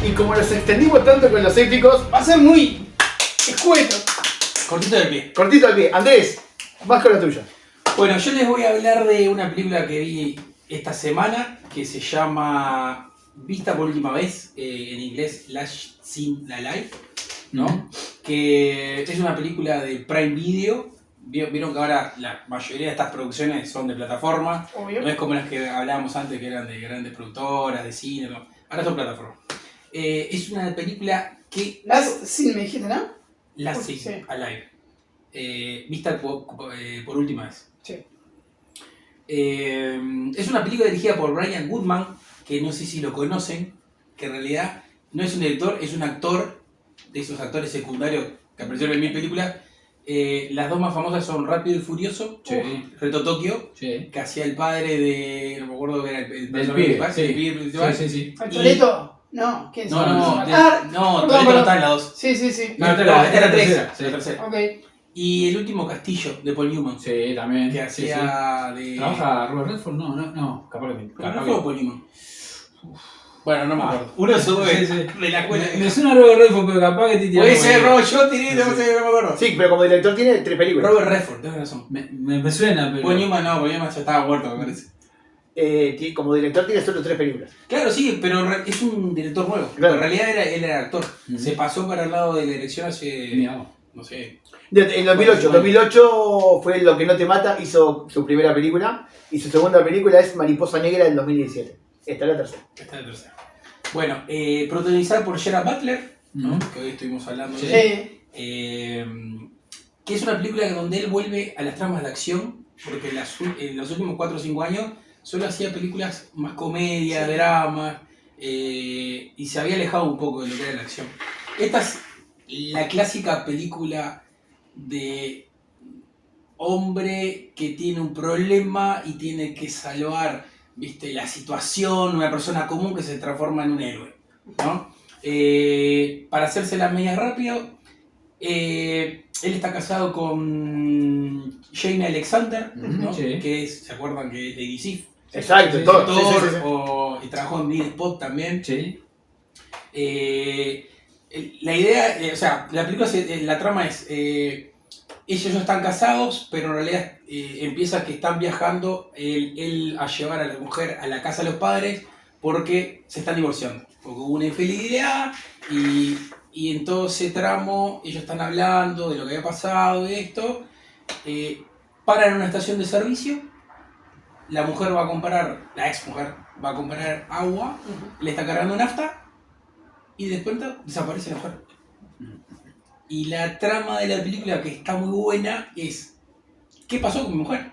Y como nos extendimos tanto con los épicos, Va a ser muy escueto. Cortito del pie. cortito al pie. Andrés, vas con la tuya. Bueno, yo les voy a hablar de una película que vi esta semana que se llama Vista por última vez, en inglés Last Seen Alive, ¿no? Que es una película de Prime Video. Vieron que ahora la mayoría de estas producciones son de plataforma, Obvio. no es como las que hablábamos antes que eran de grandes productoras, de cine, no. Ahora son plataformas. Es una película que... Last Scene me dijiste, ¿no? Last Sí. Seen Alive. Vista por última vez. Sí. Es una película dirigida por Brian Goodman, que no sé si lo conocen, que en realidad no es un director, es un actor, de esos actores secundarios que aparecieron en 1000 películas. Las dos más famosas son Rápido y Furioso, Sí. Reto Tokio, Sí. que hacía el padre de... no me acuerdo que era el Del personaje pibe, principal, sí. el pibe principal. Sí, sí, sí. ¿Al Y- Toretto? No, ¿quién es? No, no, Ah, Toretto perdón. está en la 2. Sí, sí, sí. No, esta es la tres, tercera, sí. la tercera. Ok. Y El último castillo, de Paul Newman, Sí, también. que Sí, sí. hacía de... ¿Trabaja Robert Redford? No, capaz que me. ¿No fue Paul Newman? Bueno, no me Ah. acuerdo. Uno sube Sí, sí. de la escuela. Me suena Robert Redford, pero capaz que te Puede ser Robert Shotty, no sé, no me acuerdo. Sí, pero como director tiene 3 películas. Robert Redford, tenés razón. Me suena, pero. Paul Newman no, Paul Newman ya estaba muerto, me parece. Como director tiene solo 3 películas. Claro, sí, pero es un director nuevo. Claro. En realidad él era actor. Ujú. Se pasó para el lado de la dirección hace, Mirá vos. no sé. En 2008. Bueno, 2008 fue Lo que no te mata, hizo su primera película. Y su segunda película es Mariposa Negra del 2017. Esta es la tercera. Esta es la tercera. Bueno, protagonizada por Gerard Butler, ¿no? Ujú. Que hoy estuvimos hablando Sí. de él. Sí. Que es una película donde él vuelve a las tramas de acción, porque en los últimos 4 o 5 años solo hacía películas más comedia, Sí. drama, y se había alejado un poco de lo que era la acción. Esta es la clásica película de hombre que tiene un problema y tiene que salvar, ¿viste? La situación, una persona común que se transforma en un héroe, ¿no? Para hacerse la media rápido, él está casado con Jane Alexander, ¿no? Sí. Que es, ¿se acuerdan que es Lady Sif? Exacto, Sí, todo. Actor, Sí, sí, sí. y trabajó en Neil Spot también. Sí. La idea, o sea, la película, la trama es, ellos no están casados, pero en realidad empieza que están viajando él a llevar a la mujer a la casa de los padres porque se están divorciando. Porque hubo una infidelidad y en todo ese tramo ellos están hablando de lo que había pasado y esto. Paran en una estación de servicio, la mujer va a comprar, la ex mujer va a comprar agua, le está cargando nafta y de pronto desaparece la mujer. Y la trama de la película, que está muy buena, es ¿qué pasó con mi mujer?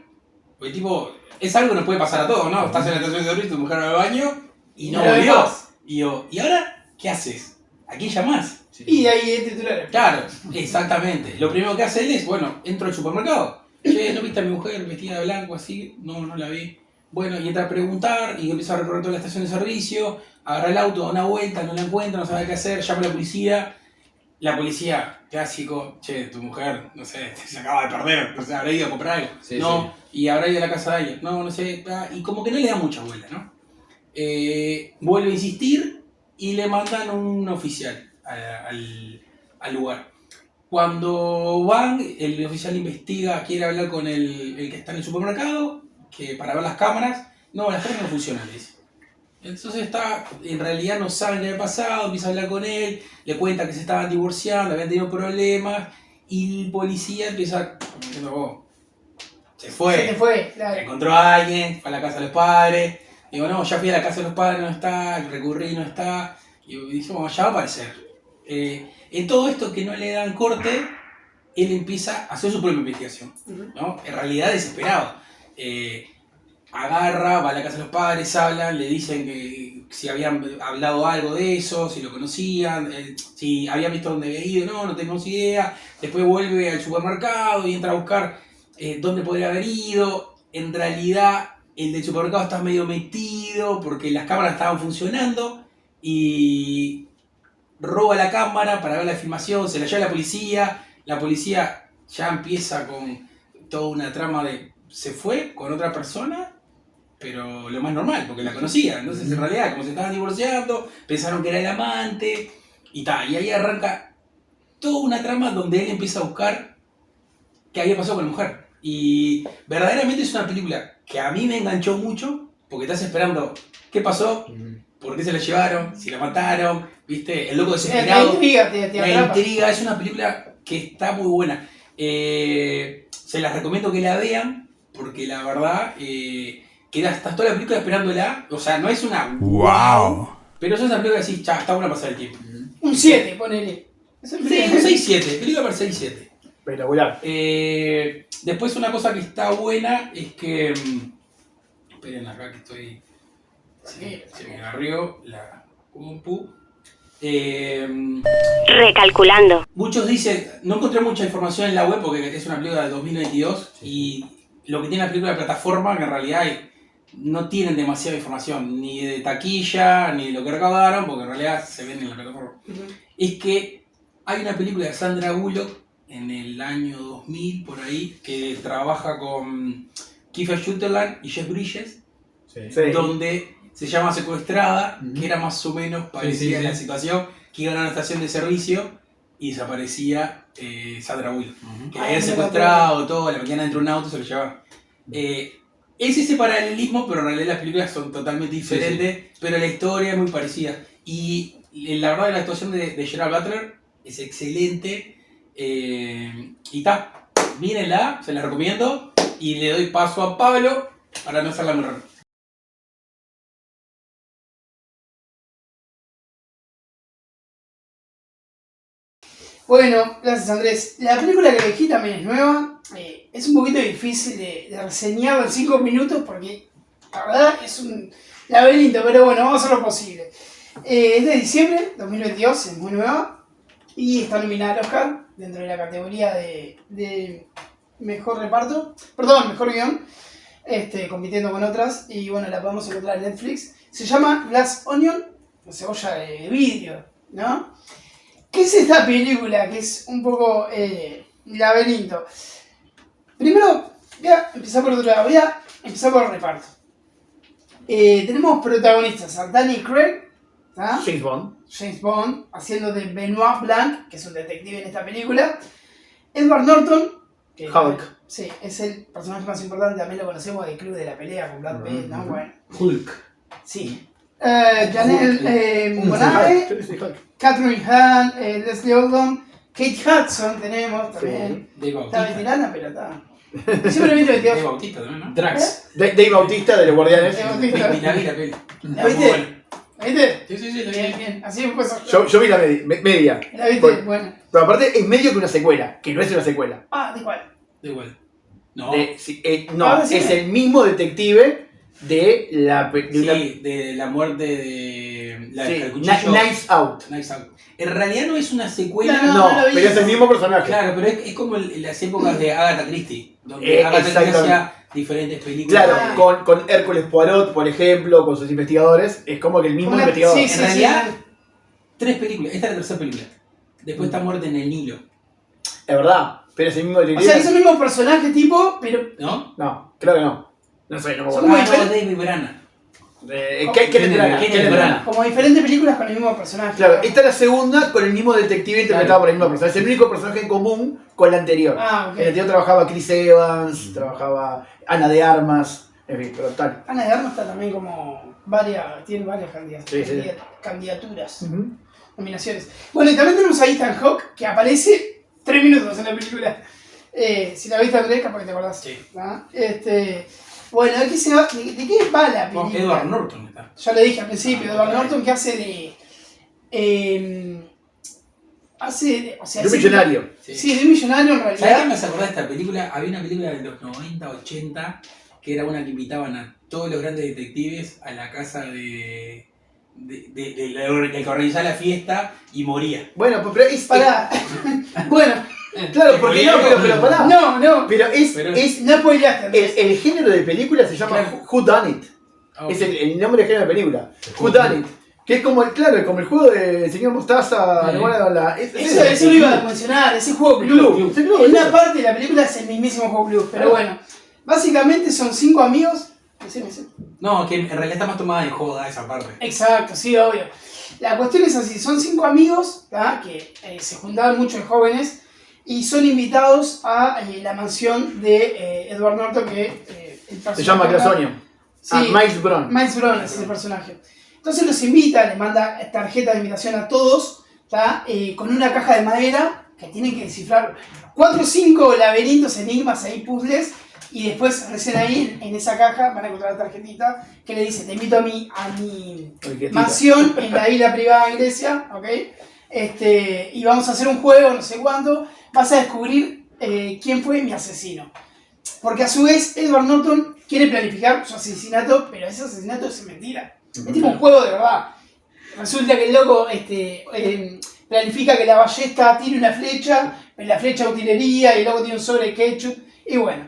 Porque tipo, es algo que nos puede pasar a todos, ¿no? Estás en la estación de servicio, tu mujer va al baño y no No volvió. más. Y yo, ¿y ahora qué haces? ¿A quién llamás? Y ahí es titular. Claro, exactamente. Lo primero que hace él es, bueno, entro al supermercado. Che, ¿no viste a mi mujer vestida de blanco así? No, no la vi. Bueno, y entra a preguntar y empieza a recorrer toda la estación de servicio, agarra el auto, da una vuelta, no la encuentra, no sabe qué hacer, llama a la policía. La policía, clásico, che, tu mujer, no sé, se acaba de perder, no sé, habrá ido a comprar algo. Sí, No, y habrá ido a la casa de alguien. No, no sé, y como que no le da mucha vuelta, ¿no? Vuelve a insistir y le mandan un oficial al lugar. Cuando van, el oficial investiga, quiere hablar con el que está en el supermercado, que para ver las cámaras. No, las cámaras no funcionan, le dice. Entonces en realidad no saben qué había pasado, empieza a hablar con él, le cuenta que se estaban divorciando, habían tenido problemas, y el policía empieza diciendo, oh, se fue. Se te fue, claro. Encontró a alguien, fue a la casa de los padres. Digo, no, ya fui a la casa de los padres, no está, recurrí, no está. Y dije, bueno, ya va a aparecer. En todo esto que no le dan corte, él empieza a hacer su propia investigación, ¿no? En realidad desesperado. Agarra, va a la casa de los padres, hablan, le dicen que si habían hablado algo de eso, si lo conocían, si habían visto dónde había ido, no tenemos idea. Después vuelve al supermercado y entra a buscar dónde podría haber ido. En realidad, el del supermercado está medio metido porque las cámaras estaban funcionando y roba la cámara para ver la filmación, se la lleva a la policía ya empieza con toda una trama de se fue con otra persona pero lo más normal, porque la conocía. Entonces, en realidad, como se estaban divorciando, pensaron que era el amante, y tal. Y ahí arranca toda una trama donde él empieza a buscar qué había pasado con la mujer. Y verdaderamente es una película que a mí me enganchó mucho, porque estás esperando qué pasó, por qué se la llevaron, si la mataron, ¿viste? El loco La desesperado. intriga te La atrapa. intriga, es una película que está muy buena. Se las recomiendo que la vean, porque la verdad, estás toda la película esperándola. O sea, no es una wow, pero es una película que decís, está buena pasar el tiempo. Un 7, ponele. Es un Sí, un 6-7, película para 6-7. Espectacular. Después una cosa que está buena es que... esperen acá que estoy... Se me agarrió la compu. Recalculando. Muchos dicen, no encontré mucha información en la web porque es una película de 2022 y lo que tiene la película de plataforma que en realidad no tienen demasiada información, ni de taquilla, ni de lo que recaudaron, porque en realidad se ven en la plataforma. Es que hay una película de Sandra Bullock en el año 2000, por ahí, que trabaja con Kiefer Sutherland y Jeff Bridges, Sí. donde se llama Secuestrada, que era más o menos parecida a la situación, que iban a una estación de servicio y desaparecía Sandra Bullock, que la habían secuestrado, todo, la metían dentro de un auto y se lo llevaban. Es ese paralelismo, pero en realidad las películas son totalmente diferentes, pero la historia es muy parecida. Y la verdad la actuación de Gerard Butler es excelente. Y está, mírenla, se la recomiendo. Y le doy paso a Pablo para no hacerla muy rápido. Bueno, gracias Andrés. La película que elegí también es nueva. Es un poquito difícil de reseñar en 5 minutos porque la verdad es un laberinto, pero bueno, vamos a hacer lo posible. Es de diciembre 2022, es muy nueva y está nominada al Oscar dentro de la categoría de mejor reparto, perdón, mejor guión, compitiendo con otras y bueno, la podemos encontrar en Netflix. Se llama Glass Onion, o cebolla de vidrio, ¿no? ¿Qué es esta película? Que es un poco laberinto. Primero, voy a empezar por otro lado. Voy a empezar por el reparto. Tenemos protagonistas a Danny Craig, ¿tá? James Bond, haciendo de Benoit Blanc, que es un detective en esta película. Edward Norton, que Hulk. sí, es el personaje más importante, también lo conocemos del Club de la Pelea con Brad Pitt, ¿no? Bueno, Hulk. sí. Janelle Monáe, Catherine Hahn, Leslie Odom, Kate Hudson tenemos también. Dave Está Bautista. veterana, pero está. Simplemente Dave 22. Bautista también, ¿no? Drax. Dave Bautista de los Guardianes. Dave Bautista. Y la vi la peli. ¿La viste? Bueno. ¿La viste? Sí, la vi. Bien, bien. Así me puedo Yo vi la media. ¿La viste? Bueno. Bueno. Pero aparte es medio que una secuela, que no es una secuela. Ah, ¿de cuál? Da igual. No. No, Ahora sí. es el mismo detective de la Sí, de la muerte de... La sí, del cuchillo. Knives Out. Knives Out. En realidad no es una secuela. No, No, lo vi. pero es el mismo personaje. Claro, pero es como las épocas de Agatha Christie, donde Agatha Christie exactamente. hacía diferentes películas. Claro, con Hércules Poirot, por ejemplo, con sus investigadores, es como que el mismo Una- investigador. sí, En sí, realidad, sí. 3 películas. Esta es la tercera película. Después está Muerte en el Nilo, Es verdad, pero es el mismo O detective. sea, es el mismo personaje tipo, pero ¿no? No, creo que no. No sé, no me Son acuerdo. muy Ah, no, diferentes. David Brana. Kenneth Branagh. Kenneth Branagh. como diferentes películas con el mismo personaje. Claro, esta es la segunda con el mismo detective interpretado por el mismo personaje. Es el único personaje en común con la anterior. Ah, ok. En la anterior trabajaba Chris Evans, trabajaba Ana de Armas, en fin, pero tal. Ana de Armas está también como tiene varias Sí, sí. candidaturas, nominaciones. Bueno, y también tenemos a Ethan Hawke, que aparece 3 minutos en la película. Si la viste, Andrés, capaz que te acordás. Sí. ¿Ah? Bueno, ¿de qué va la Con película? Edward Norton está. Ya lo dije al principio, Ah, Edward ok. Norton, que hace de... o sea, De un hace- millonario. Sí, de un millonario en ¿Sabes qué realidad. me hace acordar de esta película? Había una película de los 90, 80, que era una que invitaban a todos los grandes detectives a la casa de que organizaba la fiesta y moría. Bueno, pues pero es. Pará. Bueno, Claro, porque no, pero pará. no, Pero Pero- es no spoileaste, Andrés. el género de película se llama Claro. Who Done It. Ah, Es ok. el nombre de género de película. Who Done It. Que es como como el juego de señor Mostaza. Sí. Eso lo iba a mencionar, ese juego club. Ese club, En una eso. parte de la película es el mismísimo juego club, pero Ah. bueno. Básicamente son 5 amigos Decime. No, que en realidad está más tomada de joda esa parte. Exacto, sí, obvio. La cuestión es así, son 5 amigos, ¿tá? Que se juntaban mucho de jóvenes y son invitados a la mansión de Edward Norton, que el Se llama personaje- Crasonio. Sí, Miles Brown. Miles Brown es ese personaje. Entonces los invita, les manda tarjeta de invitación a todos, ¿tá? Con una caja de madera que tienen que descifrar 4 o 5 laberintos, enigmas, ahí puzzles, y después recién ahí en esa caja van a encontrar la tarjetita que le dice: te invito a mi mansión en la isla privada en Grecia, ¿ok? Y vamos a hacer un juego, no sé cuánto, vas a descubrir quién fue mi asesino. Porque a su vez Edward Norton quiere planificar su asesinato, pero ese asesinato es mentira. Es tipo un juego de verdad. Resulta que el loco planifica que la ballesta tire una flecha, la flecha utilería y el loco tiene un sobre de ketchup, y bueno.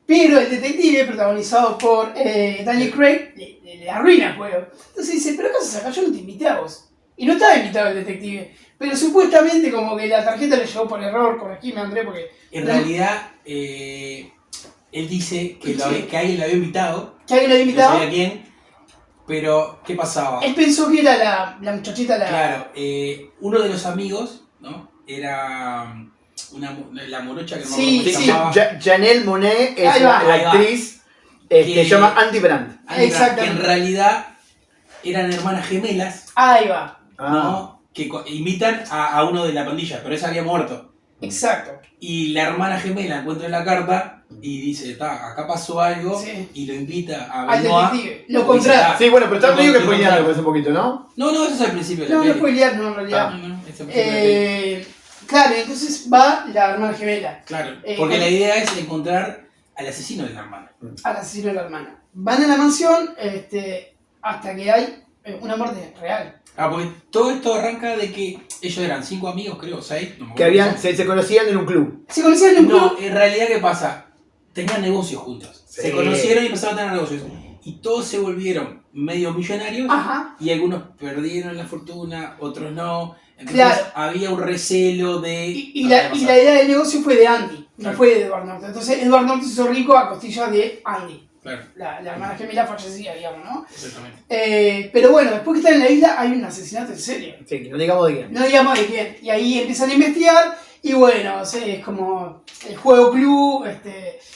Pero el detective, protagonizado por Daniel Craig, le arruina el juego. Entonces dice: ¿pero qué haces acá? Yo no te invité a vos. Y no estaba invitado el detective. Pero supuestamente como que la tarjeta le llegó por error, corregime André, porque... En realidad, él dice que, Sí. que alguien lo había invitado, ¿Que alguien lo había no invitado? sabía quién, pero ¿qué pasaba? Él pensó que era la muchachita, la... Claro, uno de los amigos, ¿no? Era la morocha que no me Sí, acuerdo cómo se sí. llamaba. Janelle Monáe es Ahí va. la Ahí va. actriz Que- que se llama Andy Brandt. Exactamente. Que en realidad eran hermanas gemelas, Ahí va. ¿no? Que invitan a uno de la pandilla, pero ese había muerto. Exacto. Y la hermana gemela encuentra la carta y dice: acá pasó algo, Sí. y lo invita a Al Benoit. detective. Lo Y dice, contrata. Sí, bueno, pero está Lo medio que con- spoileando lo pues, un poquito, ¿no? No, eso es al principio de la No, no peli. spoilear, no, en realidad. No, no, es al principio de la peli. Claro, entonces va la hermana gemela Claro, eh, porque con- la idea es encontrar al asesino de la hermana. al asesino de la hermana. Van a la mansión hasta que hay una muerte real. Porque todo esto arranca de que ellos eran 5 amigos, creo, 6, no me Que acuerdo. se conocían en un club. Se conocían en un No, club. en realidad, ¿qué pasa? Tenían negocios juntos. Sí. Se conocieron y empezaron a tener negocios. Y todos se volvieron medio millonarios. Ajá. Y algunos perdieron la fortuna, otros no. Entonces Claro. había un recelo de... Y la idea del negocio fue de Andy, no Claro. fue de Edward Norton. Entonces Edward Norton se hizo rico a costillas de Andy, Claro, la hermana gemela fallecida, digamos, ¿no? exactamente. Pero bueno, después que están en la isla hay un asesinato en serio. Sí, que no digamos de quién. No digamos de quién. Y ahí empiezan a investigar y bueno, es como el juego club.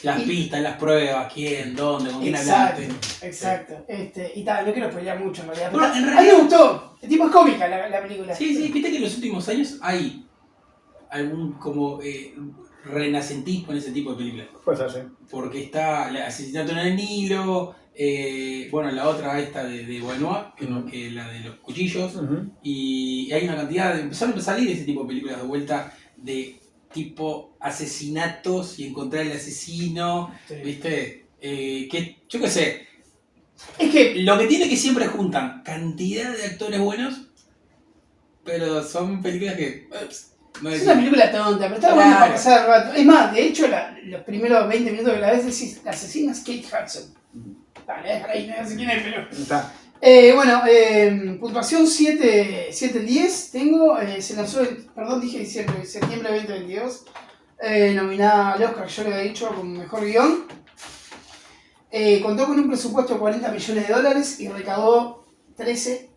Las y- pistas, las pruebas, quién, dónde, con quién Exacto, hablaste. exacto. Y tal, no quiero pelear mucho en realidad. Bueno, pero en a mí realidad- me gustó. El tipo es cómica la película. Sí, sí, viste que en los últimos años hay algún como renacentismo en ese tipo de películas. Pues así. Porque está el asesinato en el Nilo, bueno, la otra esta de Benoit, que la de los cuchillos, Ujú. y hay una cantidad, empezaron a salir ese tipo de películas de vuelta de tipo asesinatos y encontrar el asesino, ¿viste? Que yo qué sé, Es que lo que tiene que siempre juntan cantidad de actores buenos, pero son películas que no es es- una película tonta, pero está Claro. buena para pasar el rato. Es más, de hecho, los primeros 20 minutos que la ves decís: la asesina es Kate Hudson. Vale, déjala ahí, no sé quién es, pero... Está. Bueno, puntuación 7/10 tengo, se lanzó, dije diciembre, septiembre de 2022, nominada al Oscar, yo le había dicho, como mejor guión. Contó con un presupuesto de $40 millones y recaudó 13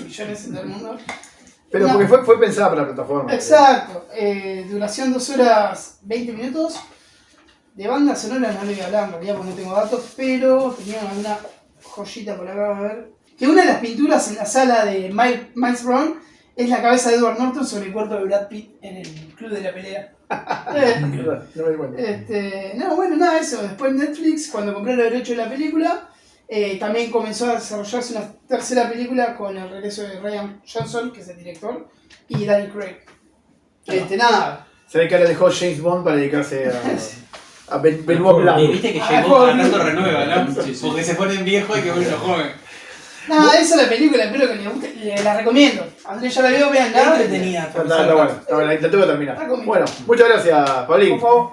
millones en todo el mundo. Pero No. porque fue pensada para la plataforma. Exacto, duración 2 horas 20 minutos. De banda sonora no le voy a hablar en realidad porque no tengo datos, pero tenía alguna joyita por acá, a ver. Que una de las pinturas en la sala de Miles Brown es la cabeza de Edward Norton sobre el cuerpo de Brad Pitt en el club de la pelea. No me di cuenta. No, bueno, nada, eso. Después Netflix, cuando compró los derechos de la película, también comenzó a desarrollarse una tercera película con el regreso de Ryan Johnson, que es el director, y Daniel Craig. Nada. Se ve que ahora dejó James Bond para dedicarse a Benoit Blanc. Y viste que Ah, llegó a joder. tanto renueva, ¿no? Sí, sí. Porque se ponen viejos y que vuelven joven. Nada, esa es la película, espero que les guste, la recomiendo. Andrés ya la vio, vean Está entretenida. Está bueno, está bueno, la tengo que terminar. Está conmigo. Bueno, muchas gracias, Pablín. Por favor.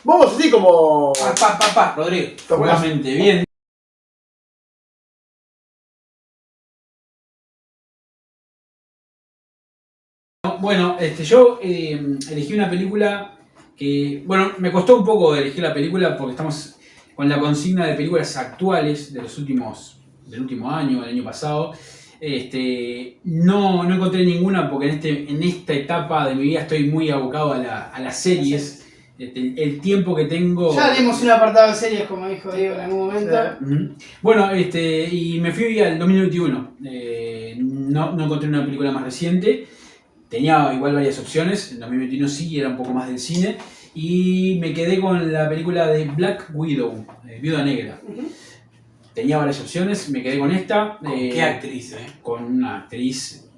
Vamos así como. Rodrigo. Está bueno. Seguramente bien. Bueno, yo elegí una película que, bueno, me costó un poco elegir la película porque con la consigna de películas actuales del último año, del año pasado. No encontré ninguna porque en esta etapa de mi vida estoy muy abocado a las series. El tiempo que tengo... Ya haremos un apartado de series, como dijo Diego en algún momento. Bueno, y me fui al 2021. No encontré una película más reciente. Tenía igual varias opciones. En 2021 sí, era un poco más del cine. Y me quedé con la película de Black Widow, Viuda Negra. Tenía varias opciones, me quedé con esta. ¿Con qué actriz? Con una actriz,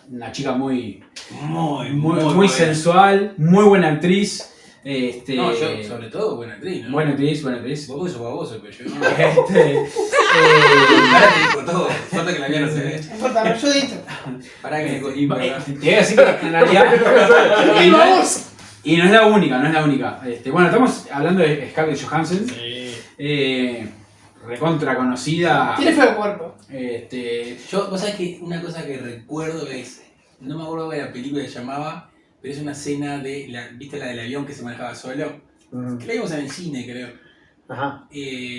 una chica muy Muy sensual, muy buena actriz. No, yo sobre todo buena actriz, ¿no? Buena actriz. Vos sos baboso, pero yo no. Ahora te dijo todo. Suerte que la mía no se ve. No importa, pero yo edito. Pará que te voy a decir que en realidad... ¡Qué baboso! Y no es la única. Bueno, estamos hablando de Scarlett Johansson. Recontra conocida. Tiene feo cuerpo. Vos sabés que una cosa que recuerdo es, no me acuerdo de la película que se llamaba, pero es una escena ¿viste la del avión que se manejaba solo? Que la vimos en el cine, creo. Ajá.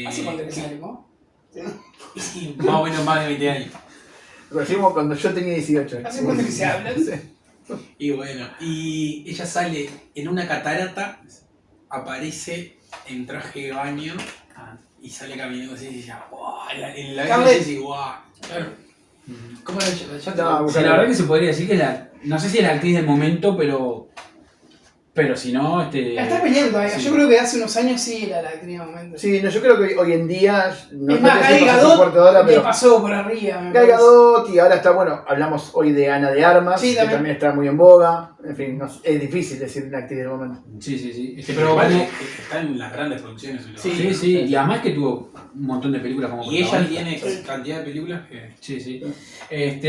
¿Hace cuánto que salimos? Sí, más o menos más de 20 años. Lo hicimos cuando yo tenía 18. ¿Hace cuánto que se habla? Y bueno, y ella sale en una catarata, aparece en traje de baño y sale caminando así y dice, wow, en la vez dice, wow. Claro. ¿Cómo era? Sí, la verdad que se podría decir que no sé si es la actriz del momento, pero si no, La está peleando todavía. sí. Yo creo que hace unos años sí era la actriz de momento. Sí, no, yo creo que hoy en día no es más, te sé Gal pasar su cuarto de hora, Gadot le pero pasó por arriba. Gal Gadot, y ahora está, bueno, hablamos hoy de Ana de Armas, Sí, que también está muy en boga. En fin, es difícil decir una actriz del momento. Sí. Pero igual está en las grandes producciones. Sí. Y además que tuvo un montón de películas como Y ella protagonista. tiene cantidad de películas que... Sí.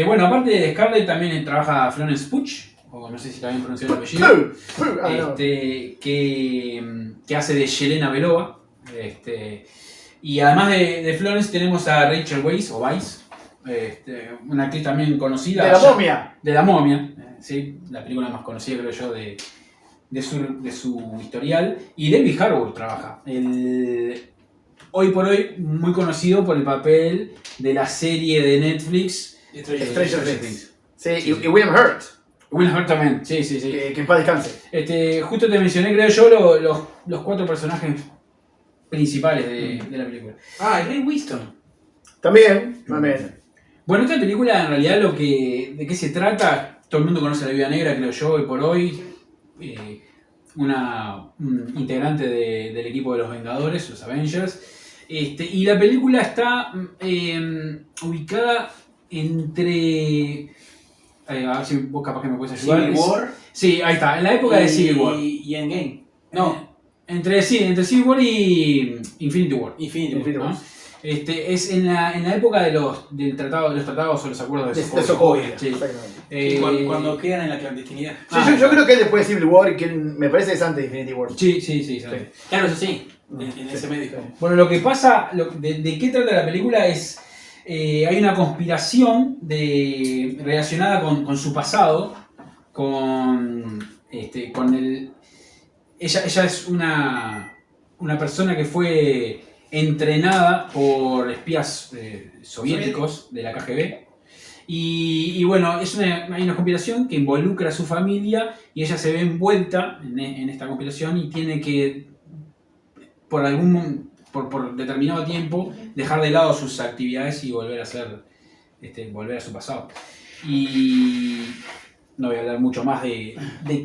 Bueno, aparte de Scarlett también trabaja Florence Pugh, o no sé si también pronunció el apellido, No. que hace de Yelena Belova. Y además de Florence tenemos a Rachel Weisz, una actriz también conocida. De la momia. De La Momia, sí, la película más conocida creo yo de su historial. Y David Harbour trabaja. Hoy por hoy muy conocido por el papel de la serie de Netflix Stranger Things. Sí, y William Hurt, Will Hurt también, sí. que en paz descanse. Justo te mencioné, creo yo, los 4 personajes principales de la película. Ah, Ray Winston. También. Bueno, esta película en realidad de qué se trata, todo el mundo conoce a la Viuda Negra, creo yo, hoy por hoy. Un integrante del equipo de los Vengadores, los Avengers. Y la película está ubicada entre... a ver si vos capaz que me puedes ayudar. Civil War. Sí, ahí está, en la época de Civil War. Y Endgame. No, Entre Civil War y Infinity War. Infinity War. ¿No? Es en la época de los tratados o los acuerdos de De Sokovia. Sí. Exactamente. Cuando quedan en la clandestinidad. Sí, yo creo que es después de Civil War y que me parece que es antes de Infinity War. Sí. Claro, eso sí. En ese medio. Bueno, lo que pasa, de qué trata la película es, hay una conspiración relacionada con su pasado, ella es una persona que fue entrenada por espías soviéticos de la KGB. Y bueno, hay una conspiración que involucra a su familia y ella se ve envuelta en esta conspiración y tiene que, por determinado tiempo, dejar de lado sus actividades y volver a su pasado. Y no voy a hablar mucho más de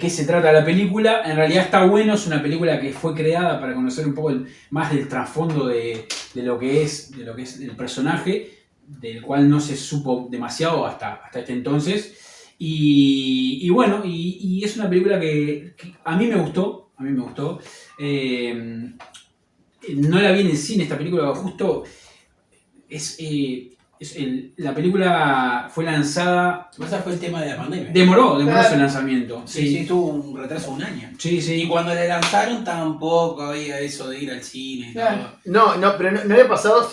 qué se trata la película. En realidad está bueno, es una película que fue creada para conocer un poco más del trasfondo de lo que es el personaje, del cual no se supo demasiado hasta este entonces. Y bueno, y es una película que a mí me gustó. No la vi en el cine esta película, justo la película fue lanzada. Ese fue el tema de la pandemia. Demoró su lanzamiento. Sí, tuvo un retraso de un año. Sí. Y cuando la lanzaron tampoco había eso de ir al cine y Claro. todo. Pero no había pasado,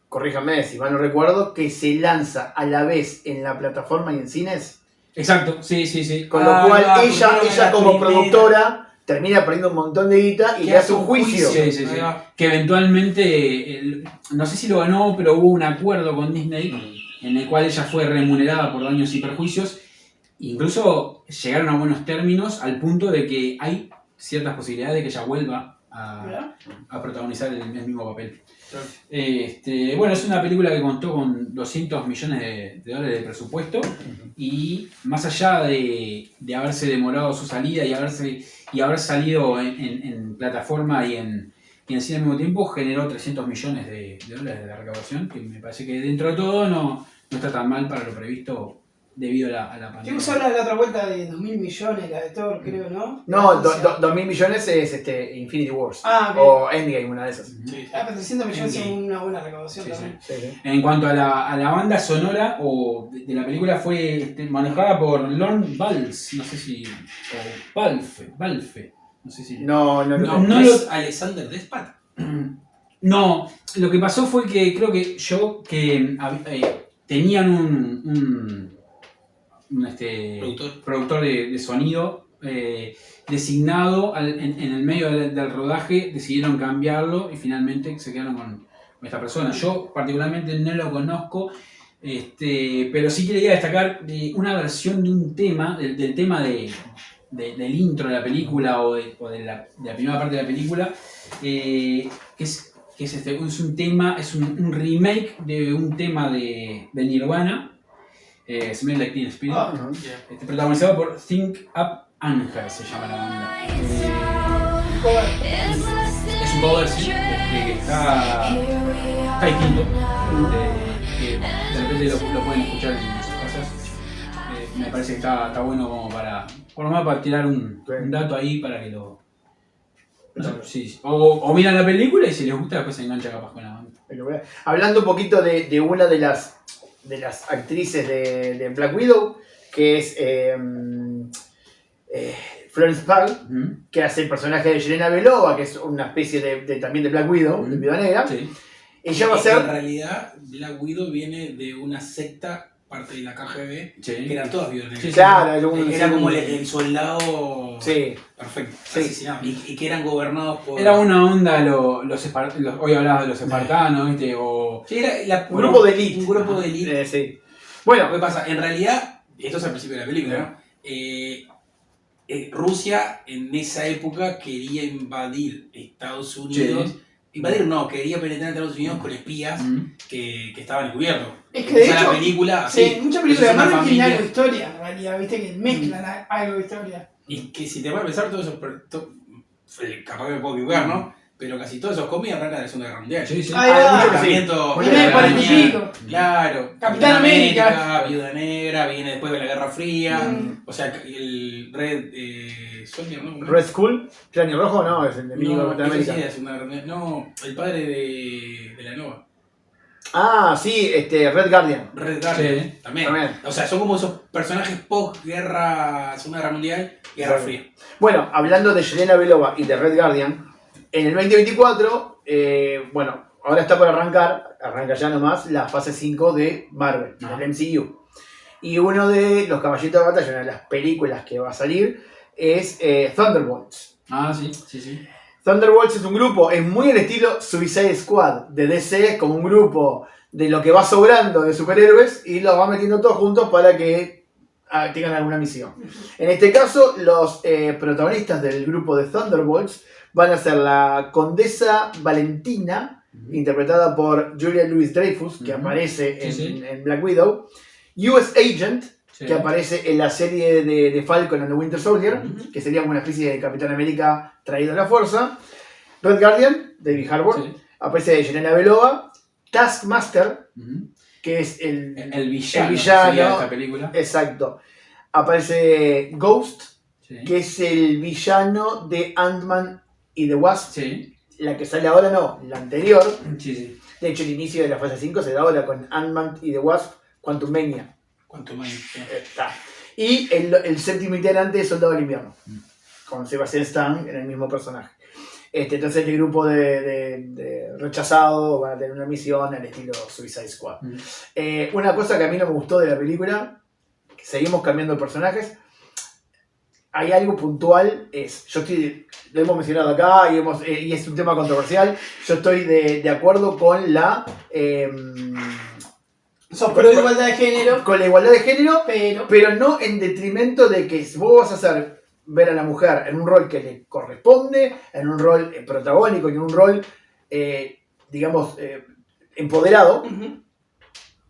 corríjame si mal no recuerdo, que se lanza a la vez en la plataforma y en cines. Exacto, sí. Con lo cual ella como productora termina perdiendo un montón de guita y Que le hace un juicio. Sí, sí, sí. Ahí va. Que eventualmente, no sé si lo ganó, pero hubo un acuerdo con Disney en el cual ella fue remunerada por daños y perjuicios. Incluso llegaron a buenos términos al punto de que hay ciertas posibilidades de que ella vuelva a protagonizar el mismo papel. Claro. Bueno, es una película que contó con 200 millones de dólares de presupuesto y más allá de haberse demorado su salida y haber salido en plataforma y en cine al mismo tiempo, generó 300 millones de dólares de la recaudación, que me parece que dentro de todo no está tan mal para lo previsto debido a la pandemia. Hemos hablado de la otra vuelta de 2.000 millones, la de Thor, creo, ¿no? No, 2.000 millones es Infinity Wars. Ah, ok. O Endgame, una de esas. Sí. Ah, pero 300 millones es Endgame. una buena recaudación Sí, también. Sí, sí. En cuanto a la banda sonora de la película, fue manejada por Lorne Balfe, no sé si. O Balfe, no sé si. No, No es Alexander Desplat. No, lo que pasó fue que creo que tenían un productor de sonido designado en el medio del rodaje, decidieron cambiarlo y finalmente se quedaron con esta persona. Yo particularmente no lo conozco, pero sí quería destacar una versión de un tema, del tema del intro de la película o de la primera parte de la película, que es un tema, es un remake de un tema de Nirvana, Smell Like Teen Spirit, Ajá. protagonizado por Think Up Anja, se llama la banda. Es un cover, sí, que está distinto, que de repente lo pueden escuchar en sus casas. Me parece que está bueno como por lo menos para tirar un dato ahí para que lo... Sí. O miran la película y si les gusta después se engancha capaz con la banda. Hablando un poquito de una de las actrices de Black Widow, que es Florence Pugh, que hace el personaje de Yelena Belova, que es una especie también de Black Widow, de Viuda Negra. Sí. Ella va a En ser... realidad, Black Widow viene de una secta, parte de la KGB, Sí. que eran todas viudas negras. Sí, Claro, Era como el soldado Sí. perfecto, Sí. asesinado. Y que eran gobernados por... Era una onda, hoy hablabas de los espartanos, ¿viste? O... Sí, era Un grupo de élite. Un grupo de élite. Sí. Bueno, ¿Qué pasa? En realidad, esto es al principio de la película, ¿no? Rusia en esa época quería invadir Estados Unidos. Sí. Invadir no, quería penetrar en Estados Unidos con espías que estaban encubiertos. Es que de O sea, hecho, la película, sí, así, muchas películas es una de Marvel tienen familia. algo de historia, en realidad, viste que mezclan algo de historia. Y que si te vas a pensar, todo eso, capaz que me puedo equivocar, ¿no? Pero casi todos esos cómics arrancan de la Segunda Guerra Mundial. Sí, sí. Ahí va. mucho que sí. Tratamiento- Mucho Viene de que sí. 40 y pico. Claro. Capitán América. Viuda Negra, viene después de la Guerra Fría. Mm. O sea, el Red Soldier, ¿no? Red Skull, Cráneo Rojo, no, es el enemigo de No, Capitán ese sí América. es una- no, el padre de la Nova. Ah, sí, Red Guardian. Red Guardian. Sí. También. También. O sea, son como esos personajes post-guerra, Segunda Guerra Mundial, Guerra Sí. Fría. Bueno, hablando de Yelena Belova y de Red Guardian, en el 2024, bueno, ahora está por arranca ya nomás la fase 5 de Marvel, Ajá. del MCU. Y uno de los caballitos de batalla, una de las películas que va a salir, es Thunderbolts. Ah, sí, sí, sí. Thunderbolts es un grupo, es muy el estilo Suicide Squad de DC, como un grupo de lo que va sobrando de superhéroes y los va metiendo todos juntos para que tengan alguna misión. En este caso, los protagonistas del grupo de Thunderbolts van a ser la Condesa Valentina, interpretada por Julia Louis-Dreyfus, que Ujú. aparece Sí, sí. en Black Widow, US Agent, Sí. que aparece en la serie de Falcon and the Winter Soldier, Ujú. que sería como una especie de Capitán América traído a la fuerza. Red Guardian, David Harbour, Sí. aparece Yelena Belova. Taskmaster, Ujú. que es el El villano villano. de esta película. Exacto. Aparece Ghost, Sí. que es el villano de Ant-Man y The Wasp. Sí. La que sale ahora no, la anterior. Sí, sí. De hecho, el inicio de la fase 5 se da ahora con Ant-Man y The Wasp, Quantumania. ¿Cuánto más? Sí. Está. Y el séptimo integrante es Soldado del Invierno, con Sebastian Stan en el mismo personaje. Entonces el grupo de rechazados van a tener una misión al estilo Suicide Squad. Una cosa que a mí no me gustó de la película, que seguimos cambiando personajes, hay algo puntual, lo hemos mencionado acá y es un tema controversial. Yo estoy de acuerdo con la Sos pro igualdad de género, con la igualdad de género, pero pero no en detrimento de que si vos vas a hacer ver a la mujer en un rol que le corresponde, en un rol protagónico y en un rol, digamos, empoderado,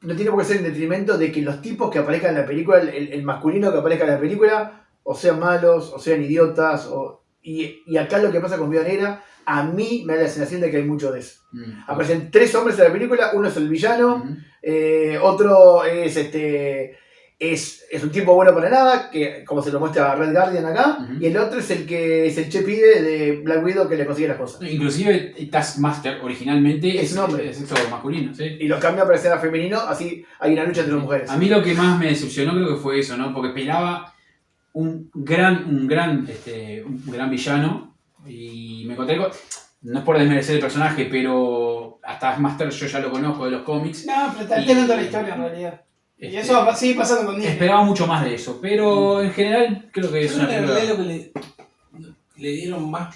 no tiene por qué ser en detrimento de que los tipos que aparezcan en la película, el masculino que aparezca en la película, o sean malos, o sean idiotas, y acá lo que pasa con Viuda Negra, a mí me da la sensación de que hay mucho de eso. Aparecen 3 hombres en la película, uno es el villano, otro es un tipo bueno para nada, que como se lo muestra Red Guardian acá, y el otro es el que es el che pibe de Black Widow que le consigue las cosas. Inclusive Taskmaster originalmente Es un hombre. es sexo masculino, ¿sí? Y lo cambia para ser a femenino, así hay una lucha entre las mujeres. A mí lo que más me decepcionó creo que fue eso, ¿no? Porque esperaba un gran villano y me encontré con... No es por desmerecer el personaje, pero a Taskmaster yo ya lo conozco de los cómics. no, pero está teniendo la historia en realidad. Y eso va a seguir pasando con Disney. Esperaba mucho más de eso, pero en general creo que es Yo una creo que en película... realidad lo que le dieron más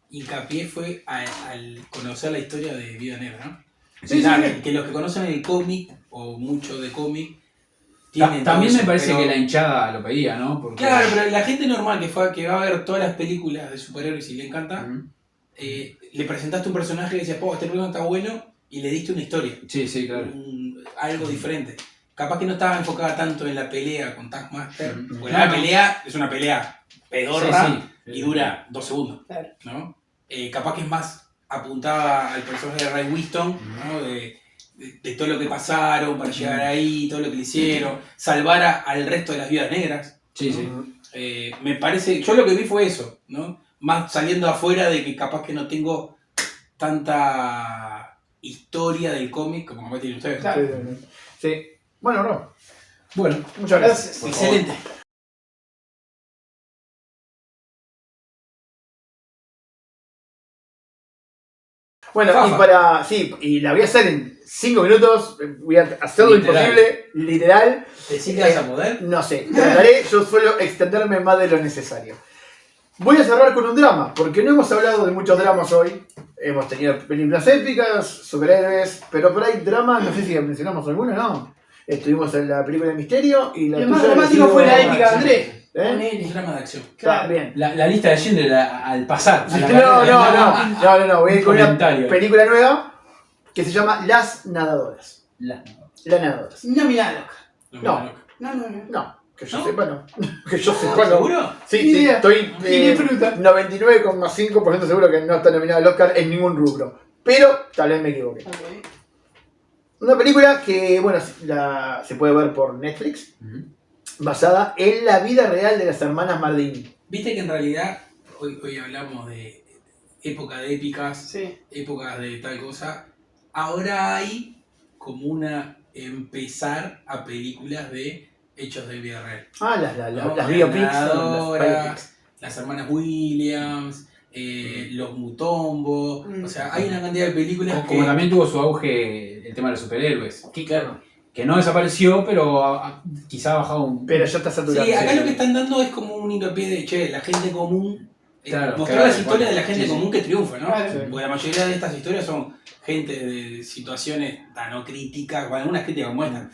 hincapié fue al conocer la historia de Viuda Negra, ¿no? Sí, O sea, sí. que los que conocen el cómic, o mucho de cómic, tienen También todo me eso, parece pero- que la hinchada lo pedía, ¿no? Porque... Claro, pero la gente normal que va a ver todas las películas de superhéroes y le encanta, Ujú. le presentaste un personaje y decías, este personaje está bueno, y le diste una historia. Sí, claro. Algo diferente. Capaz que no estaba enfocada tanto en la pelea con Taskmaster, Ujú. porque la pelea es una pelea pedorra Sí. y dura 2 segundos, Claro. ¿no? Capaz que es más apuntada al personaje de Ray Winston, ¿no? De todo lo que pasaron para llegar ahí, todo lo que le hicieron, salvar al resto de las viudas negras. Sí. Me parece, yo lo que vi fue eso, ¿no? Más saliendo afuera de que capaz que no tengo tanta historia del cómic como capaz tienen ustedes. Claro. Sí. Bueno, no. Bueno, Muchas gracias. Gracias. Excelente. Bueno, Fafa. y la voy a hacer en 5 minutos, voy a hacer lo Literal. imposible, literal. ¿Decís que vas a poder? No sé, trataré, yo suelo extenderme más de lo necesario. Voy a cerrar con un drama, porque no hemos hablado de muchos dramas hoy. Hemos tenido películas épicas, superhéroes, pero por ahí drama, no sé si mencionamos alguno, ¿no? Estuvimos en la película de Misterio y la Lo más tuya dramático ha sido- fue la épica de Andrés. ¿Eh? Ponele. Un drama de acción. Claro. Bien. la lista de Schindler al pasar. a la No, carrera. no, voy a ir con una Comentario. película nueva que se llama Las Nadadoras. La- Las Nadadoras. No mirá loca. No. No. No, que yo ¿No? sepa no. Que yo sepa no. ¿Seguro? Sí, Ni sí, idea. estoy Tiene fruta. 99,5% seguro que no está nominado al Oscar en ningún rubro. Pero tal vez me equivoqué. Ok. Una película que, bueno, se puede ver por Netflix, Ujú. basada en la vida real de las hermanas Mardini. Viste que en realidad hoy hablamos de época de épicas, Sí. épocas de tal cosa. Ahora hay como una empezar a películas de hechos de vida real. Ah, ¿No? las biopics. Son las Nadadoras, biopics. Las hermanas Williams, los Mutombo. O sea, hay una cantidad de películas Como también tuvo su auge el tema de los superhéroes. Que no desapareció, pero quizá ha bajado un... Pero ya está saturado. Sí, acá lo que están dando es como un hincapié de, che, la gente común. Claro, mostrar claro, las historias de la bueno, gente sí, común que triunfa, ¿no? Claro. Sí. Porque la mayoría de estas historias son gente de situaciones tan no críticas, bueno, algunas críticas como esta,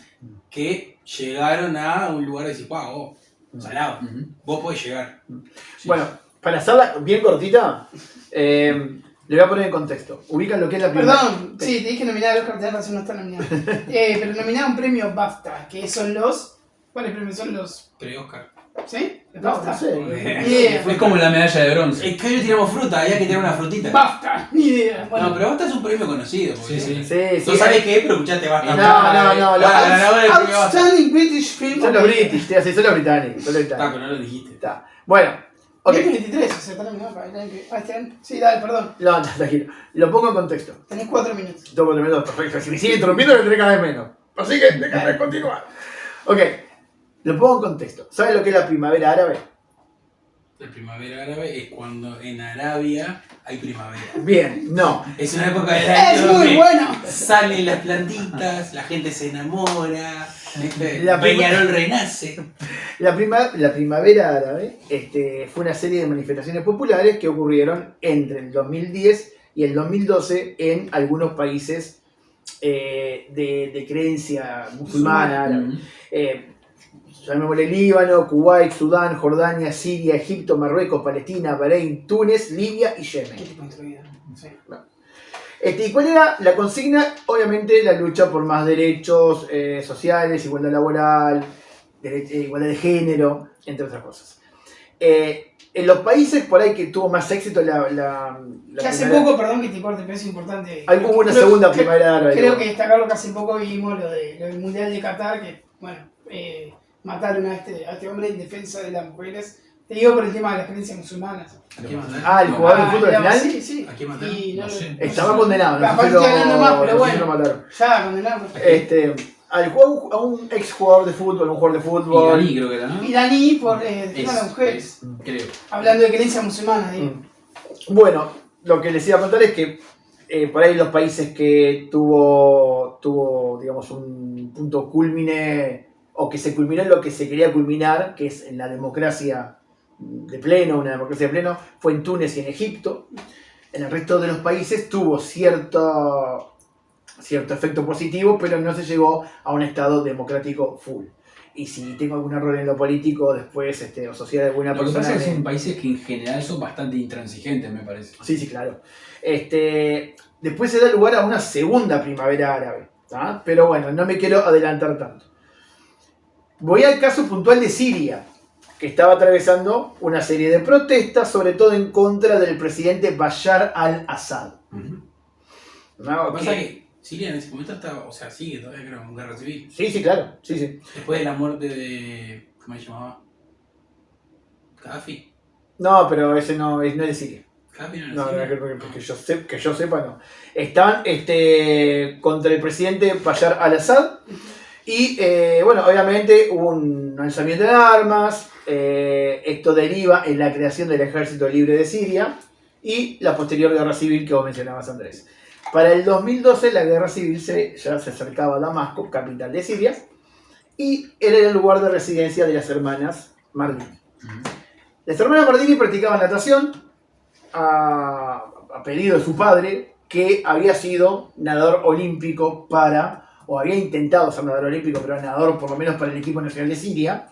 que llegaron a un lugar de decir, wow, salado, Ujú. vos podés llegar. Sí. Bueno, para hacerla bien cortita, le voy a poner en contexto. Ubican lo que es la primera. Perdón, sí, te dije nominada al Oscar, tenés razón, no está nominada. Pero nominada a un premio BAFTA, que son los... ¿Cuáles premios son los? Pre-Oscar. ¿Sí? ¿Los No, BAFTA? no sé. Bien. Es como la medalla de bronce. Es que hoy le tiramos fruta, había que tirar una frutita. BAFTA, ni idea. Bueno, No, pero Basta es un premio conocido. porque Sí. Sí, No sabés qué es, pero escuchaste Basta. No, La ganadora del premio Basta. Outstanding British Film Son of los the Year. british, te hace, son los británicos. Son los Ah, británicos. pero no lo dijiste. Está. Bueno, ok. 2023, o sea, está nominado para el año que... este año. Sí, dale, perdón. No, tranquilo. Lo pongo en contexto. Tenés 4 minutos. Tengo que terminar, perfecto. Si me sigue interrumpiendo, me tendré cada vez menos. Así que déjame continuar. Ok. Lo pongo en contexto. ¿Sabes lo que es la primavera árabe? La primavera árabe es cuando en Arabia hay primavera. Bien, no. Es una época del Es año muy donde bueno. salen las plantitas, la gente se enamora, La Peñarol renace. La primavera árabe fue una serie de manifestaciones populares que ocurrieron entre el 2010 y el 2012 en algunos países de creencia musulmana árabe. Llamémosle Líbano, Kuwait, Sudán, Jordania, Siria, Egipto, Marruecos, Palestina, Bahrein, Túnez, Libia y Yemen. ¿Qué tipo de instruido? Sí. ¿Y cuál era la consigna? Obviamente la lucha por más derechos sociales, igualdad laboral, igualdad de género, entre otras cosas. En los países por ahí que tuvo más éxito Que hace primera- poco, perdón que te corte, pero es importante. hubo una Creo- segunda primavera árabe. Creo que destacarlo que hace poco vimos lo del Mundial de Qatar, que, bueno, mataron a este hombre en defensa de las mujeres. Te digo por el tema de las creencias musulmanas. ¿A quién mataron? Ah, el jugador de fútbol al digamos, final sí, sí. ¿A quién mataron? Y No sé. estaba condenado. No sé Capaz si estoy hablando más, pero no sé si bueno. lo mataron. Ya, condenado. A un ex jugador de fútbol, un jugador de fútbol. Iraní creo que era, ¿no? Iraní por defender a las mujeres. Creo. Hablando de creencias musulmanas, digo. Bueno, lo que les iba a contar es que por ahí los países que tuvo digamos, un punto culmine, o que se culminó en lo que se quería culminar, que es en la democracia de pleno, una democracia de pleno, fue en Túnez y en Egipto. En el resto de los países tuvo cierto efecto positivo, pero no se llegó a un estado democrático full. Y si tengo algún error en lo político, después o sociedad de alguna Lo que persona... pasa es que son países que en general son bastante intransigentes, me parece. Sí, claro. Después se da lugar a una segunda primavera árabe, ¿tá? Pero bueno, no me quiero adelantar tanto. Voy al caso puntual de Siria, que estaba atravesando una serie de protestas, sobre todo en contra del presidente Bashar al-Assad. ¿No? Lo que pasa es que Siria en ese momento estaba, o sea, sigue todavía creo en guerra civil. Sí, claro. Sí. Después de la muerte de. ¿Cómo se llamaba? Gaddafi. No, pero ese no es de Siria. Gaddafi no era No, Siria. que yo sepa, no. Estaban contra el presidente Bashar al-Assad y, bueno, obviamente hubo un lanzamiento de armas, esto deriva en la creación del Ejército Libre de Siria y la posterior guerra civil que vos mencionabas, Andrés. Para el 2012 la guerra civil ya se acercaba a Damasco, capital de Siria, y era el lugar de residencia de las hermanas Mardini. Las hermanas Mardini practicaban natación a pedido de su padre, que había sido nadador olímpico o había intentado ser nadador olímpico, pero nadador por lo menos para el equipo nacional de Siria,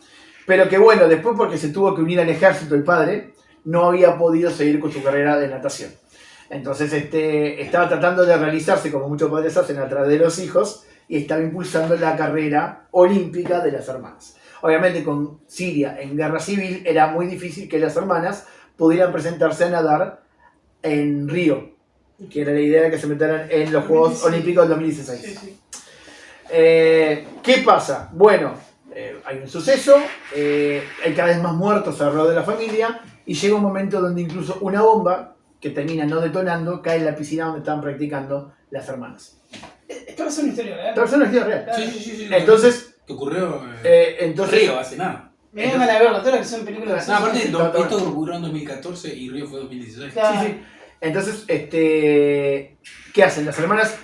pero que bueno, después porque se tuvo que unir al ejército el padre, no había podido seguir con su carrera de natación. Entonces estaba tratando de realizarse, como muchos padres hacen, a través de los hijos, y estaba impulsando la carrera olímpica de las hermanas. Obviamente con Siria en guerra civil era muy difícil que las hermanas pudieran presentarse a nadar en Río, que era la idea de que se metieran en los Juegos Olímpicos del 2016. Sí. ¿Qué pasa? Bueno, hay un suceso, hay cada vez más muertos alrededor de la familia, y llega un momento donde incluso una bomba, que termina no detonando, cae en la piscina donde estaban practicando las hermanas. Esto va a ser una historia real. Esta persona es vida real. Sí. Entonces, Que ocurrió entonces Río hace nada. Me vengan a verlo, todas las que son películas No, aparte, Está esto bueno. ocurrió en 2014 y Río fue 2016. Claro. Sí. Entonces, ¿qué hacen? Las hermanas,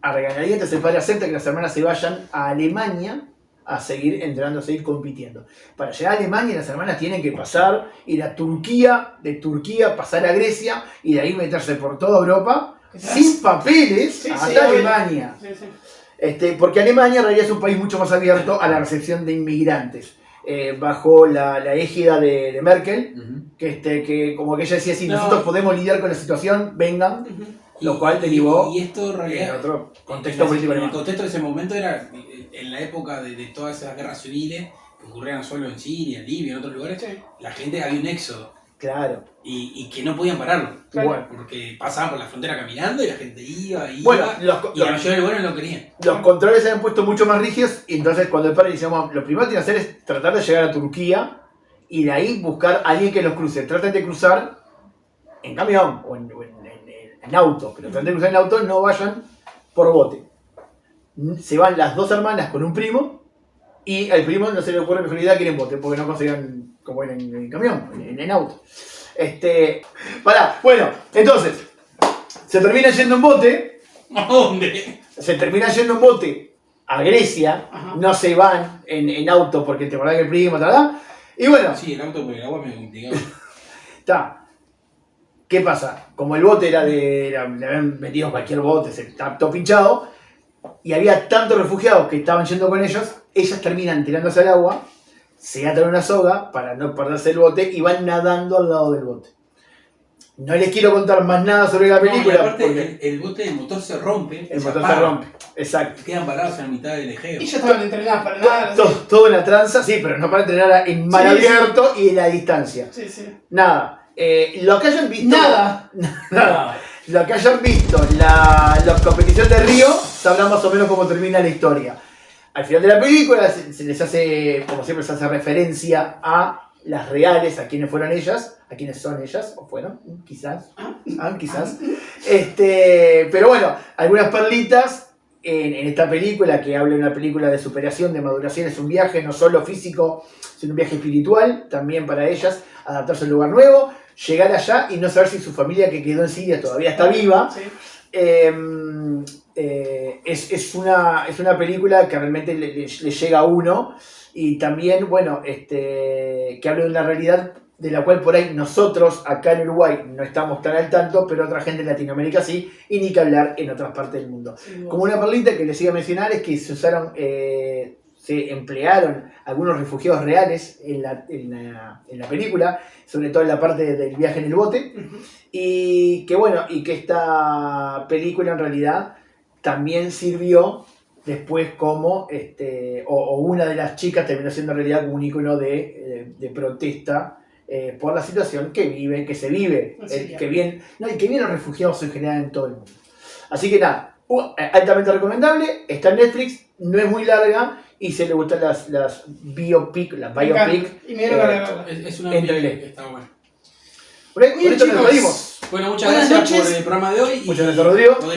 a regañadientes, el padre acepta que las hermanas se vayan a Alemania a seguir entrenando, a seguir compitiendo. Para llegar a Alemania, las hermanas tienen que ir a Turquía, de Turquía pasar a Grecia y de ahí meterse por toda Europa sin papeles Sí, hasta sí, Alemania. Sí. Porque Alemania en realidad es un país mucho más abierto a la recepción de inmigrantes. Bajo la égida de Merkel, que como que ella decía, si No. nosotros podemos lidiar con la situación, vengan, lo cual derivó Y esto en en realidad. otro contexto político En el alemán. contexto de ese momento era en la época de todas esas guerras civiles que ocurrían solo en Siria, en Libia, en otros lugares. Sí. La gente había un éxodo Claro. y que no podían pararlo. Claro. Bueno, Porque pasaban por la frontera caminando y la gente iba. bueno, y la mayoría de lugares no lo querían. los controles se habían puesto mucho más rígidos y entonces cuando el padre dice, "Vamos, lo primero que tienen que hacer es tratar de llegar a Turquía y de ahí buscar a alguien que los cruce. Traten de cruzar en camión o en auto, pero traten de cruzar en auto, no vayan por bote. Se van las dos hermanas con un primo Y al primo no se le ocurre mejor idea que ir en bote, porque no conseguían como ir en camión, en auto. Bueno, entonces, se termina yendo en bote. ¿A dónde? Se termina yendo en bote a Grecia. Ajá. No se van en auto porque te acordás que el primo, tal. Y bueno, Sí, el auto por el agua me complicaba. está. ¿Qué pasa? Como el bote le habían metido cualquier bote, se está todo pinchado, y había tantos refugiados que estaban yendo con ellos, ellas terminan tirándose al agua, se atan una soga para no perderse el bote y van nadando al lado del bote. No les quiero contar más nada sobre la No, y película aparte porque el bote, el motor se rompe. el se motor se apaga. rompe. Exacto. Quedan parados en la mitad del Egeo. Ellos estaban entrenadas para nada. Toda una tranza, sí, pero no para entrenar en mar Sí, sí. abierto y en la distancia. Sí, sí. Nada. Lo que hayan visto. Nada. Nada. Lo que hayan visto la competición de Río, sabrán más o menos cómo termina la historia. Al final de la película se les hace, como siempre, se hace referencia a las reales, a quiénes fueron ellas, a quiénes son ellas, o fueron, quizás. Quizás. Pero bueno, algunas perlitas en esta película, que habla de una película de superación, de maduración, es un viaje no solo físico, sino un viaje espiritual, también para ellas, adaptarse a un lugar nuevo, llegar allá y no saber si su familia que quedó en Siria todavía está viva. Sí. Es una película que realmente le llega a uno, y también, bueno, que habla de una realidad de la cual por ahí nosotros acá en Uruguay no estamos tan al tanto, pero otra gente en Latinoamérica sí, y ni que hablar en otras partes del mundo. Sí, Como una perlita que les iba a mencionar es que se emplearon algunos refugiados reales en la película, sobre todo en la parte del viaje en el bote, y que bueno, y que esta película en realidad también sirvió después como, o una de las chicas terminó siendo en realidad como un ícono de protesta por la situación que se vive, Sí, que vienen los refugiados en general en todo el mundo. Así que nada, altamente recomendable, está en Netflix, no es muy larga, y si les gustan las biopic, Me encanta. Y me dieron ganas de verla. Es una Entre- película que está buena. Por esto nos chicos. despedimos. Bueno, muchas Buenas gracias noches. por el programa de hoy. Muchas gracias, Rodrigo.